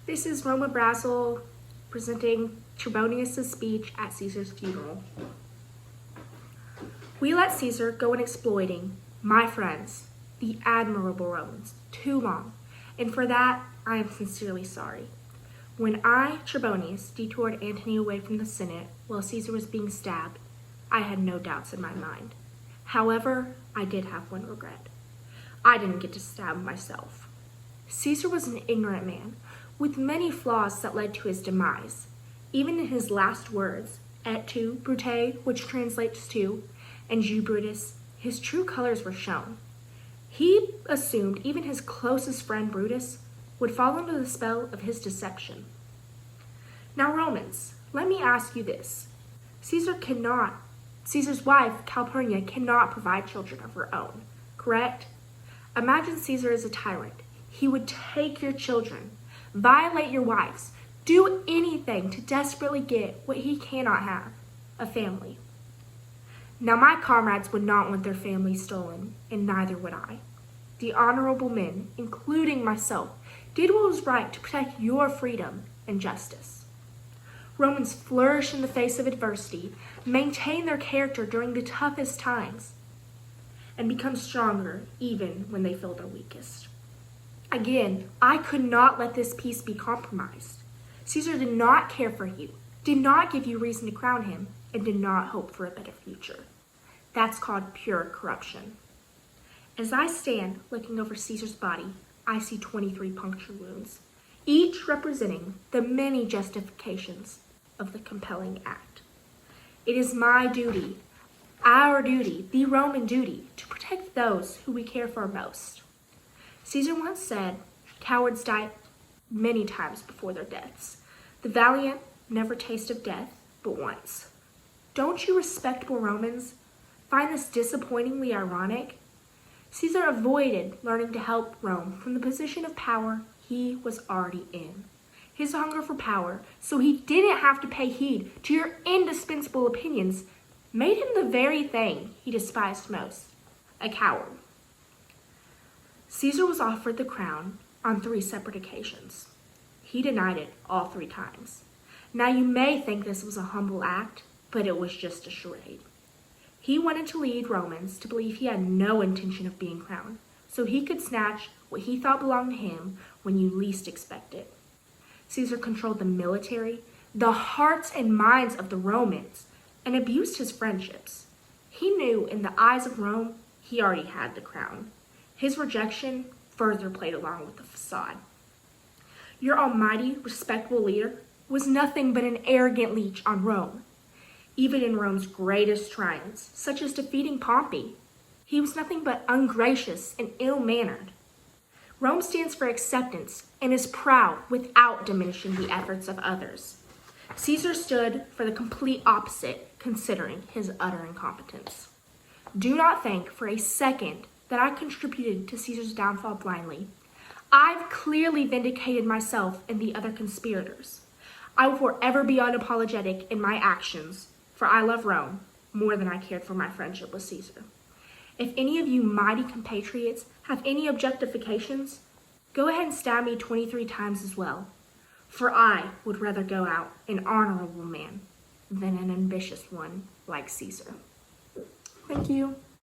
This is Roma Brassell presenting Trebonius' speech at Caesar's funeral. We let Caesar go on exploiting, my friends, the admirable Romans, too long, and for that I am sincerely sorry. When I, Trebonius, detoured Antony away from the Senate while Caesar was being stabbed, I had no doubts in my mind. However, I did have one regret. I didn't get to stab myself. Caesar was an ignorant man, with many flaws that led to his demise. Even in his last words, et tu, Brute, which translates to, and you, Brutus, his true colors were shown. He assumed even his closest friend, Brutus, would fall under the spell of his deception. Now, Romans, let me ask you this. Caesar's wife, Calpurnia, cannot provide children of her own, correct? Imagine Caesar as a tyrant. He would take your children, violate your wives, do anything to desperately get what he cannot have, a family. Now my comrades would not want their families stolen, and neither would I. The honorable men, including myself, did what was right to protect your freedom and justice. Romans flourish in the face of adversity, maintain their character during the toughest times, and become stronger even when they feel their weakest. Again, I could not let this peace be compromised. Caesar did not care for you, did not give you reason to crown him, and did not hope for a better future. That's called pure corruption. As I stand looking over Caesar's body, I see 23 puncture wounds, each representing the many justifications of the compelling act. It is my duty, our duty, the Roman duty, to protect those who we care for most. Caesar once said, cowards die many times before their deaths. The valiant never taste of death but once. Don't you respectable Romans find this disappointingly ironic? Caesar avoided learning to help Rome from the position of power he was already in. His hunger for power, so he didn't have to pay heed to your indispensable opinions, made him the very thing he despised most, a coward. Caesar was offered the crown on 3 separate occasions. He denied it all 3 times. Now you may think this was a humble act, but it was just a charade. He wanted to lead Romans to believe he had no intention of being crowned, so he could snatch what he thought belonged to him when you least expect it. Caesar controlled the military, the hearts and minds of the Romans, and abused his friendships. He knew in the eyes of Rome, he already had the crown. His rejection further played along with the facade. Your almighty, respectable leader was nothing but an arrogant leech on Rome. Even in Rome's greatest triumphs, such as defeating Pompey, he was nothing but ungracious and ill-mannered. Rome stands for acceptance and is proud without diminishing the efforts of others. Caesar stood for the complete opposite, considering his utter incompetence. Do not think for a second that I contributed to Caesar's downfall blindly. I've clearly vindicated myself and the other conspirators. I will forever be unapologetic in my actions, for I love Rome more than I cared for my friendship with Caesar. If any of you mighty compatriots have any objectifications, go ahead and stab me 23 times as well, for I would rather go out an honorable man than an ambitious one like Caesar. Thank you.